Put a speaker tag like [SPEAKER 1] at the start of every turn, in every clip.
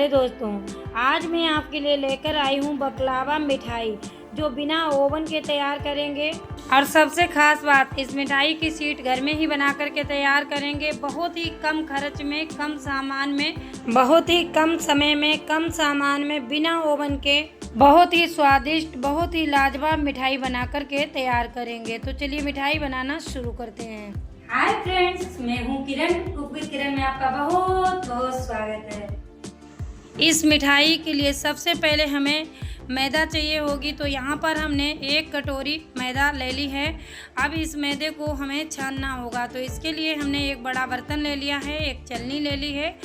[SPEAKER 1] प्यारे दोस्तों, आज मैं आपके लिए लेकर आई हूँ बकलावा मिठाई, जो बिना ओवन के तैयार करेंगे। और सबसे खास बात, इस मिठाई की शीट घर में ही बना करके तैयार करेंगे। बहुत ही कम खर्च में, कम सामान में, बहुत ही कम समय में, कम सामान में, बिना ओवन के बहुत ही स्वादिष्ट, बहुत ही लाजवाब मिठाई बना करके तैयार करेंगे। तो चलिए मिठाई बनाना शुरू करते हैं। हाय फ्रेंड्स, मैं हूँ किरण, कुक विद किरण में आपका बहुत बहुत स्वागत है। इस मिठाई के लिए सबसे पहले हमें मैदा चाहिए होगी। तो यहाँ पर हमने 1 कटोरी मैदा ले ली है। अब इस मैदे को हमें छानना होगा। तो इसके लिए हमने एक बड़ा बर्तन ले लिया है, एक छलनी ले ली है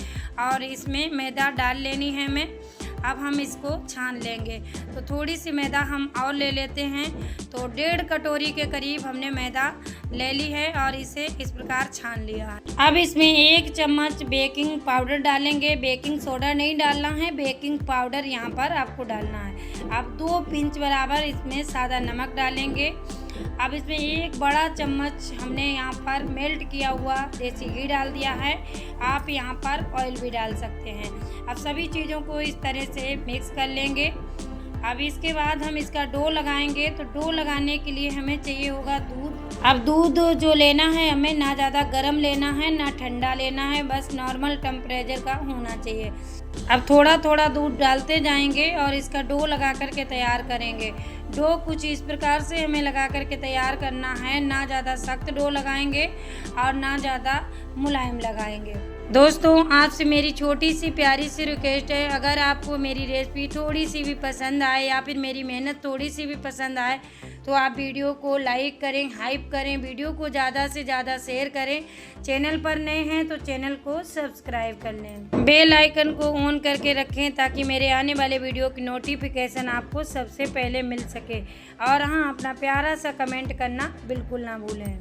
[SPEAKER 1] और इसमें मैदा डाल लेनी है हमें। अब हम इसको छान लेंगे। तो थोड़ी सी मैदा हम और ले लेते हैं। तो 1.5 कटोरी के करीब हमने मैदा ले ली है और इसे इस प्रकार छान लिया है। अब इसमें 1 चम्मच बेकिंग पाउडर डालेंगे। बेकिंग सोडा नहीं डालना है, बेकिंग पाउडर यहाँ पर आपको डालना है। अब 2 पिंच बराबर इसमें सादा नमक डालेंगे। अब इसमें 1 बड़ा चम्मच हमने यहाँ पर मेल्ट किया हुआ देसी घी डाल दिया है। आप यहाँ पर ऑयल भी डाल सकते हैं। अब सभी चीज़ों को इस तरह से मिक्स कर लेंगे। अब इसके बाद हम इसका डो लगाएंगे। तो डो लगाने के लिए हमें चाहिए होगा दूध। अब दूध जो लेना है हमें ना ज़्यादा गर्म लेना है ना ठंडा लेना है, बस नॉर्मल टेम्परेचर का होना चाहिए। अब थोड़ा थोड़ा दूध डालते जाएंगे और इसका डो लगा करके तैयार करेंगे। डो कुछ इस प्रकार से हमें लगा करके तैयार करना है, ना ज़्यादा सख्त डो लगाएंगे और ना ज़्यादा मुलायम लगाएंगे। दोस्तों, आपसे मेरी छोटी सी प्यारी सी रिक्वेस्ट है, अगर आपको मेरी रेसिपी थोड़ी सी भी पसंद आए या फिर मेरी मेहनत थोड़ी सी भी पसंद आए तो आप वीडियो को लाइक करें, हाइप करें, वीडियो को ज़्यादा से ज़्यादा शेयर करें। चैनल पर नए हैं तो चैनल को सब्सक्राइब कर लें। बेल आइकन को ऑन करके रखें ताकि मेरे आने वाले वीडियो की नोटिफिकेशन आपको सबसे पहले मिल सके। और हाँ, अपना प्यारा सा कमेंट करना बिल्कुल ना भूलें।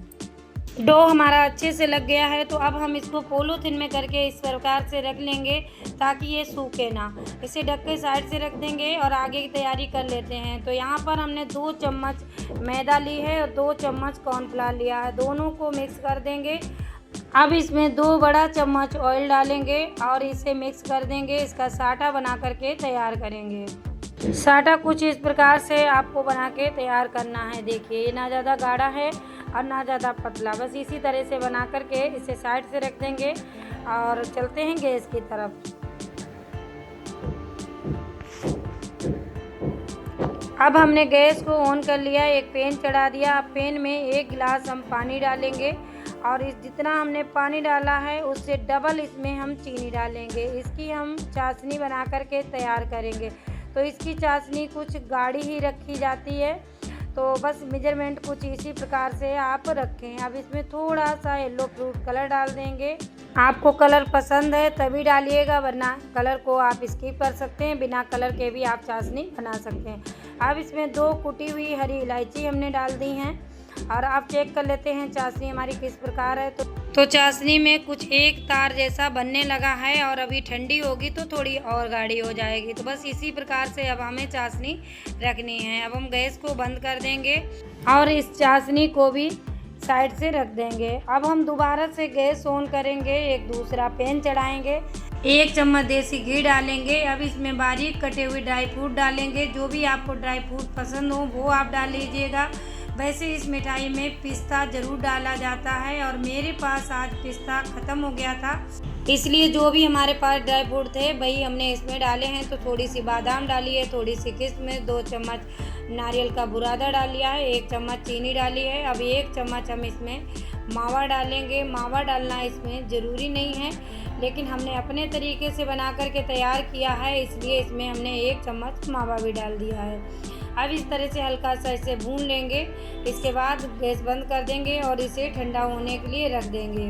[SPEAKER 1] डो हमारा अच्छे से लग गया है। तो अब हम इसको पॉलीथिन में करके इस प्रकार से रख लेंगे ताकि ये सूखे ना। इसे ढक के साइड से रख देंगे और आगे की तैयारी कर लेते हैं। तो यहाँ पर हमने 2 चम्मच मैदा ली है और 2 चम्मच कॉर्नफ्लावर लिया है। दोनों को मिक्स कर देंगे। अब इसमें 2 बड़ा चम्मच ऑयल डालेंगे और इसे मिक्स कर देंगे। इसका साटा बना करके तैयार करेंगे। साटा कुछ इस प्रकार से आपको बना के तैयार करना है। देखिए, ये ना ज़्यादा गाढ़ा है और ना ज़्यादा पतला, बस इसी तरह से बना करके इसे साइड से रख देंगे और चलते हैं गैस की तरफ। अब हमने गैस को ऑन कर लिया, एक पैन चढ़ा दिया। अब पैन में 1 गिलास हम पानी डालेंगे और इस जितना हमने पानी डाला है उससे डबल इसमें हम चीनी डालेंगे। इसकी हम चाशनी बना करके तैयार करेंगे। तो इसकी चाशनी कुछ गाढ़ी ही रखी जाती है, तो बस मेजरमेंट कुछ इसी प्रकार से आप रखें। अब इसमें थोड़ा सा येलो फ्रूट कलर डाल देंगे। आपको कलर पसंद है तभी डालिएगा, वरना कलर को आप स्किप कर सकते हैं। बिना कलर के भी आप चाशनी बना सकते हैं। अब इसमें 2 कुटी हुई हरी इलायची हमने डाल दी हैं और आप चेक कर लेते हैं चाशनी हमारी किस प्रकार है। तो चाशनी में कुछ एक तार जैसा बनने लगा है और अभी ठंडी होगी तो थोड़ी और गाढ़ी हो जाएगी। तो बस इसी प्रकार से अब हमें चाशनी रखनी है। अब हम गैस को बंद कर देंगे और इस चाशनी को भी साइड से रख देंगे। अब हम दोबारा से गैस ऑन करेंगे, एक दूसरा पैन चढ़ाएंगे, 1 चम्मच देसी घी डालेंगे। अब इसमें बारीक कटे हुए ड्राई फ्रूट डालेंगे। जो भी आपको ड्राई फ्रूट पसंद हो वो आप डाल लीजिएगा। वैसे इस मिठाई में पिस्ता ज़रूर डाला जाता है और मेरे पास आज पिस्ता ख़त्म हो गया था, इसलिए जो भी हमारे पास ड्राई फ्रूट थे वही हमने इसमें डाले हैं। तो थोड़ी सी बादाम डाली है, थोड़ी सी किशमिश, 2 चम्मच नारियल का बुरादा डाल लिया है, 1 चम्मच चीनी डाली है। अब 1 चम्मच हम इसमें मावा डालेंगे। मावा डालना इसमें ज़रूरी नहीं है, लेकिन हमने अपने तरीके से बना करके तैयार किया है, इसलिए इसमें हमने 1 चम्मच मावा भी डाल दिया है। अब इस तरह से हल्का सा इसे भून लेंगे। इसके बाद गैस बंद कर देंगे और इसे ठंडा होने के लिए रख देंगे।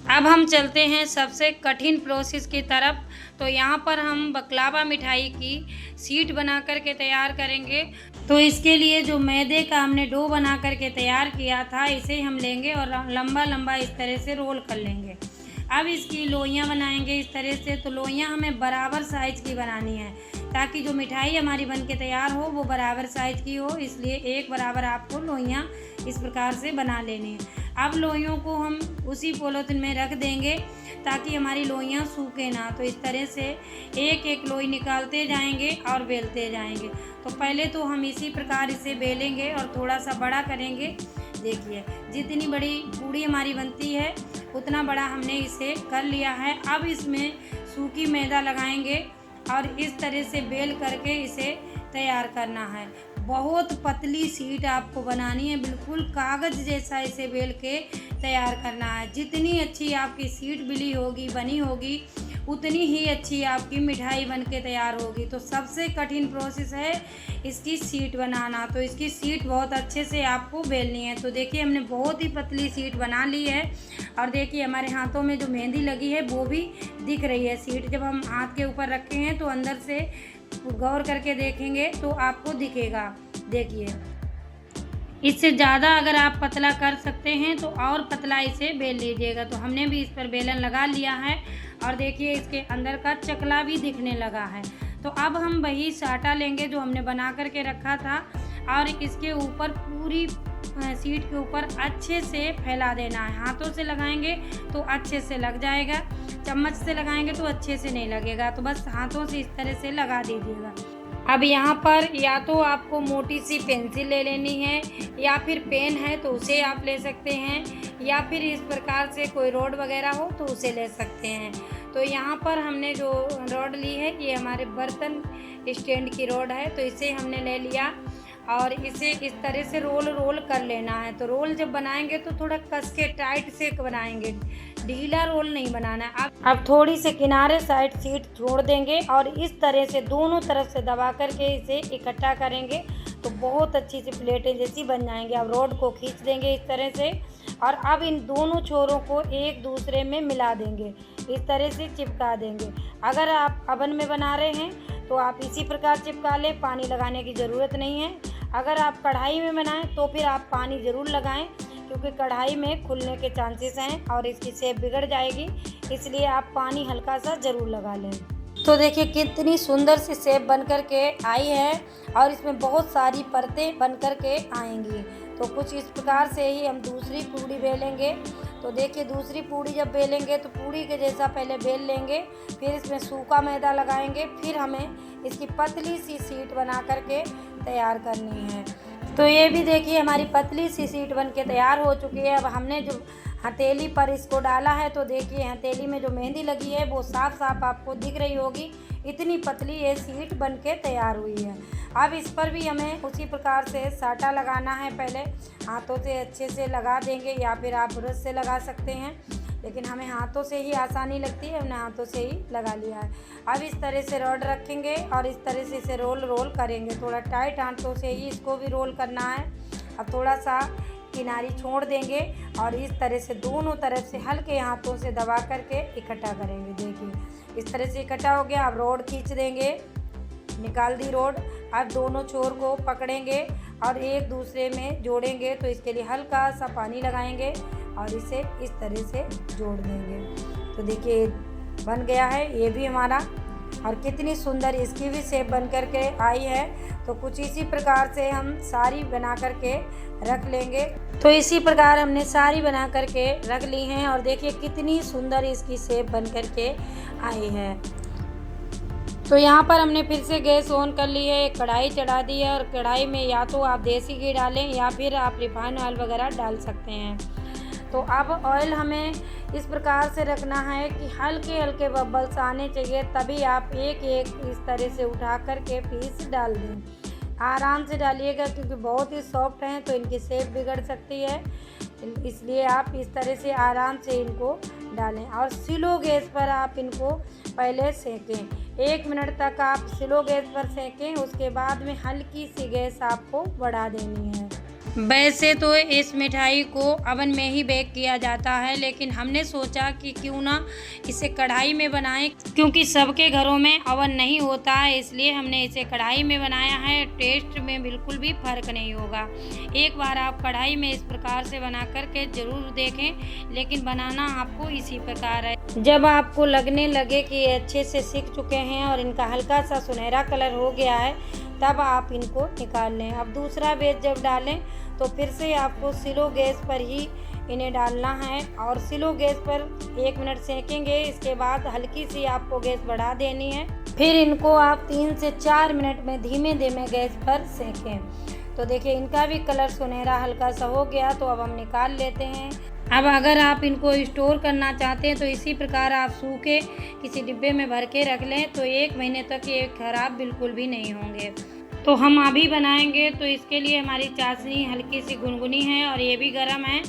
[SPEAKER 1] अब हम चलते हैं सबसे कठिन प्रोसेस की तरफ। तो यहाँ पर हम बकलावा मिठाई की शीट बना करके तैयार करेंगे। तो इसके लिए जो मैदे का हमने डो बना करके तैयार किया था, इसे हम लेंगे और लंबा लंबा इस तरह से रोल कर लेंगे। अब इसकी लोइयाँ बनाएंगे इस तरह से। तो लोइयाँ हमें बराबर साइज़ की बनानी है ताकि जो मिठाई हमारी बन के तैयार हो वो बराबर साइज़ की हो, इसलिए एक बराबर आपको लोइयाँ इस प्रकार से बना लेनी है। अब लोइयों को हम उसी पॉलीथिन में रख देंगे ताकि हमारी लोइयाँ सूखे ना। तो इस तरह से एक एक लोई निकालते जाएंगे और बेलते जाएंगे। तो पहले तो हम इसी प्रकार इसे बेलेंगे और थोड़ा सा बड़ा करेंगे। देखिए जितनी बड़ी पूड़ी हमारी बनती है उतना बड़ा हमने इसे कर लिया है। अब इसमें सूखी मैदा लगाएंगे और इस तरह से बेल करके इसे तैयार करना है। बहुत पतली शीट आपको बनानी है, बिल्कुल कागज़ जैसा इसे बेल के तैयार करना है। जितनी अच्छी आपकी शीट बनी होगी उतनी ही अच्छी आपकी मिठाई बन के तैयार होगी। तो सबसे कठिन प्रोसेस है इसकी शीट बनाना। तो इसकी शीट बहुत अच्छे से आपको बेलनी है। तो देखिए हमने बहुत ही पतली शीट बना ली है और देखिए हमारे हाथों में जो मेहंदी लगी है वो भी दिख रही है। शीट जब हम हाथ के ऊपर रखे हैं तो अंदर से गौर करके देखेंगे तो आपको दिखेगा। देखिए इससे ज़्यादा अगर आप पतला कर सकते हैं तो और पतला इसे बेल लीजिएगा। तो हमने भी इस पर बेलन लगा लिया है और देखिए इसके अंदर का चकला भी दिखने लगा है। तो अब हम वही साटा लेंगे जो हमने बना करके रखा था और इसके ऊपर पूरी शीट के ऊपर अच्छे से फैला देना है। हाथों से लगाएंगे तो अच्छे से लग जाएगा, चम्मच से लगाएंगे तो अच्छे से नहीं लगेगा। तो बस हाथों से इस तरह से लगा दीजिएगा। अब यहाँ पर या तो आपको मोटी सी पेंसिल ले लेनी है या फिर पेन है तो उसे आप ले सकते हैं, या फिर इस प्रकार से कोई रॉड वगैरह हो तो उसे ले सकते हैं। तो यहाँ पर हमने जो रॉड ली है ये हमारे बर्तन स्टैंड की रॉड है। तो इसे हमने ले लिया और इसे इस तरह से रोल कर लेना है। तो रोल जब बनाएंगे तो थोड़ा कस के टाइट से बनाएंगे, ढीला रोल नहीं बनाना है। अब थोड़ी से किनारे साइड शीट छोड़ देंगे और इस तरह से दोनों तरफ से दबा करके इसे इकट्ठा करेंगे तो बहुत अच्छी सी प्लेटें जैसी बन जाएंगी। अब रोड को खींच देंगे इस तरह से और अब इन दोनों छोरों को एक दूसरे में मिला देंगे, इस तरह से चिपका देंगे। अगर आप अवन में बना रहे हैं तो आप इसी प्रकार चिपका लें, पानी लगाने की ज़रूरत नहीं है। अगर आप कढ़ाई में बनाएं तो फिर आप पानी ज़रूर लगाएं क्योंकि कढ़ाई में खुलने के चांसेस हैं और इसकी शेप बिगड़ जाएगी, इसलिए आप पानी हल्का सा ज़रूर लगा लें। तो देखिए कितनी सुंदर सी शेप बन कर के आई है और इसमें बहुत सारी परतें बन कर के आएंगी। तो कुछ इस प्रकार से ही हम दूसरी पूड़ी बेलेंगे। तो देखिए दूसरी पूड़ी जब बेलेंगे तो पूड़ी के जैसा पहले बेल लेंगे, फिर इसमें सूखा मैदा लगाएंगे, फिर हमें इसकी पतली सी शीट बना करके तैयार करनी है। तो ये भी देखिए हमारी पतली सी शीट बन के तैयार हो चुकी है। अब हमने जो हथेली पर इसको डाला है तो देखिए हथेली में जो मेहंदी लगी है वो साफ साफ आपको दिख रही होगी, इतनी पतली ये शीट बन के तैयार हुई है। अब इस पर भी हमें उसी प्रकार से साटा लगाना है। पहले हाथों से अच्छे से लगा देंगे या फिर आप ब्रश से लगा सकते हैं, लेकिन हमें हाथों से ही आसानी लगती है, हमने हाथों से ही लगा लिया है। अब इस तरह से रॉड रखेंगे और इस तरह से इसे रोल करेंगे। थोड़ा टाइट हाथों से ही इसको भी रोल करना है। अब थोड़ा सा किनारी छोड़ देंगे और इस तरह से दोनों तरफ से हल्के हाथों से दबा करके इकट्ठा करेंगे। देखिए इस तरह से इकट्ठा हो गया। अब रोड खींच देंगे, निकाल दी रोड। अब दोनों छोर को पकड़ेंगे और एक दूसरे में जोड़ेंगे। तो इसके लिए हल्का सा पानी लगाएंगे और इसे इस तरह से जोड़ देंगे। तो देखिए बन गया है ये भी हमारा, और कितनी सुंदर इसकी भी शेप बन कर के आई है। तो कुछ इसी प्रकार से हम सारी बना करके रख लेंगे। तो इसी प्रकार हमने सारी बना करके रख ली हैं और देखिए कितनी सुंदर इसकी शेप बन करके आई है। तो यहाँ पर हमने फिर से गैस ऑन कर ली है, कढ़ाई चढ़ा दी है और कढ़ाई में या तो आप देसी घी डालें या फिर आप रिफाइंड ऑयल वगैरह डाल सकते हैं। तो अब ऑयल हमें इस प्रकार से रखना है कि हल्के हल्के बबल्स आने चाहिए, तभी आप एक एक इस तरह से उठा कर के पीस डाल दें। आराम से डालिएगा क्योंकि बहुत ही सॉफ्ट हैं तो इनकी शेप बिगड़ सकती है, इसलिए आप इस तरह से आराम से इनको डालें और स्लो गैस पर आप इनको पहले सेकें। 1 मिनट तक आप स्लो गैस पर सेकें, उसके बाद में हल्की सी गैस आपको बढ़ा देनी है। वैसे तो इस मिठाई को अवन में ही बेक किया जाता है, लेकिन हमने सोचा कि क्यों ना इसे कढ़ाई में बनाएं, क्योंकि सबके घरों में अवन नहीं होता है, इसलिए हमने इसे कढ़ाई में बनाया है। टेस्ट में बिल्कुल भी फ़र्क नहीं होगा। एक बार आप कढ़ाई में इस प्रकार से बना करके ज़रूर देखें, लेकिन बनाना आपको इसी प्रकार है। जब आपको लगने लगे कि ये अच्छे से सीख चुके हैं और इनका हल्का सा सुनहरा कलर हो गया है, तब आप इनको निकाल लें। अब दूसरा बेस जब डालें तो फिर से आपको स्लो गैस पर ही इन्हें डालना है और स्लो गैस पर 1 मिनट सेकेंगे। इसके बाद हल्की सी आपको गैस बढ़ा देनी है। फिर इनको आप 3 से 4 मिनट में धीमे धीमे गैस पर सेकें। तो देखिए इनका भी कलर सुनहरा हल्का सा हो गया, तो अब हम निकाल लेते हैं। अब अगर आप इनको स्टोर करना चाहते हैं तो इसी प्रकार आप सूखे किसी डिब्बे में भर के रख लें, तो 1 महीने तक ये ख़राब बिल्कुल भी नहीं होंगे। तो हम अभी बनाएंगे, तो इसके लिए हमारी चाशनी हल्की सी गुनगुनी है और ये भी गर्म है।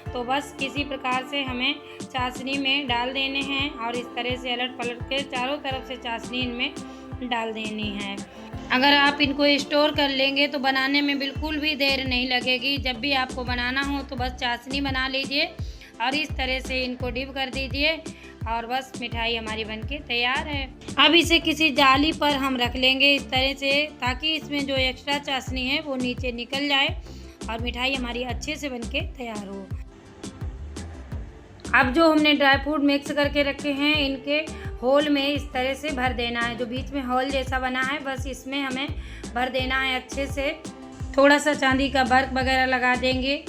[SPEAKER 1] तो बस किसी प्रकार से हमें चाशनी में डाल देने हैं और इस तरह से अलट पलट के चारों तरफ से चाशनी इनमें डाल देनी है। अगर आप इनको स्टोर कर लेंगे तो बनाने में बिल्कुल भी देर नहीं लगेगी। जब भी आपको बनाना हो तो बस चाशनी बना लीजिए और इस तरह से इनको डिप कर दीजिए और बस मिठाई हमारी बनके तैयार है। अब इसे किसी जाली पर हम रख लेंगे इस तरह से, ताकि इसमें जो एक्स्ट्रा चाशनी है वो नीचे निकल जाए और मिठाई हमारी अच्छे से बनके तैयार हो। अब जो हमने ड्राई फ्रूट मिक्स करके रखे हैं, इनके होल में इस तरह से भर देना है। जो बीच में होल जैसा बना है बस इसमें हमें भर देना है अच्छे से। थोड़ा सा चांदी का वर्क वगैरह लगा देंगे।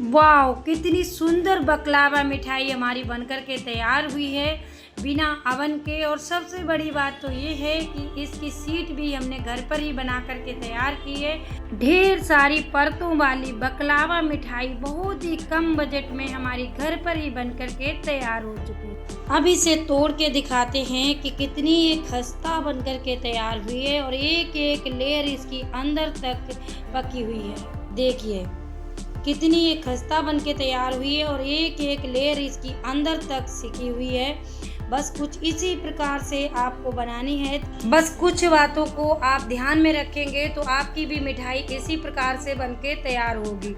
[SPEAKER 1] वाह, कितनी सुंदर बकलावा मिठाई हमारी बनकर के तैयार हुई है बिना अवन के। और सबसे बड़ी बात तो ये है कि इसकी सीट भी हमने घर पर ही बना करके तैयार की है। ढेर सारी परतों वाली बकलावा मिठाई बहुत ही कम बजट में हमारी घर पर ही बनकर के तैयार हो चुकी है। अब इसे तोड़ के दिखाते हैं कि कितनी ये खस्ता बनकर के तैयार हुई है और एक एक लेयर इसकी अंदर तक पकी हुई है। देखिए कितनी ये खस्ता बनके तैयार हुई है और एक एक लेयर इसकी अंदर तक सिकी हुई है। बस कुछ इसी प्रकार से आपको बनानी है। बस कुछ बातों को आप ध्यान में रखेंगे तो आपकी भी मिठाई इसी प्रकार से बनके तैयार होगी।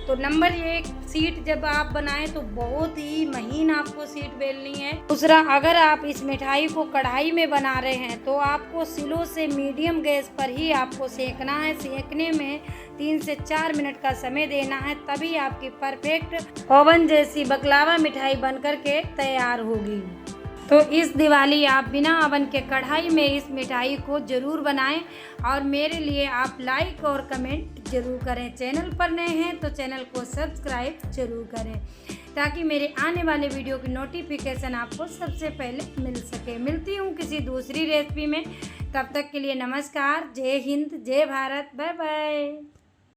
[SPEAKER 1] तो नंबर 1, सीट जब आप बनाएं तो बहुत ही महीन आपको सीट बेलनी है। दूसरा, अगर आप इस मिठाई को कढ़ाई में बना रहे हैं तो आपको स्लो से मीडियम गैस पर ही आपको सेकना है। सेकने में 3 से 4 मिनट का समय देना है, तभी आपकी परफेक्ट ओवन जैसी बकलावा मिठाई बनकर के तैयार होगी। तो इस दिवाली आप बिना अवन के कढ़ाई में इस मिठाई को ज़रूर बनाएं और मेरे लिए आप लाइक और कमेंट ज़रूर करें। चैनल पर नए हैं तो चैनल को सब्सक्राइब ज़रूर करें, ताकि मेरे आने वाले वीडियो की नोटिफिकेशन आपको सबसे पहले मिल सके। मिलती हूँ किसी दूसरी रेसिपी में, तब तक के लिए नमस्कार। जय हिंद, जय भारत, बाय बाय।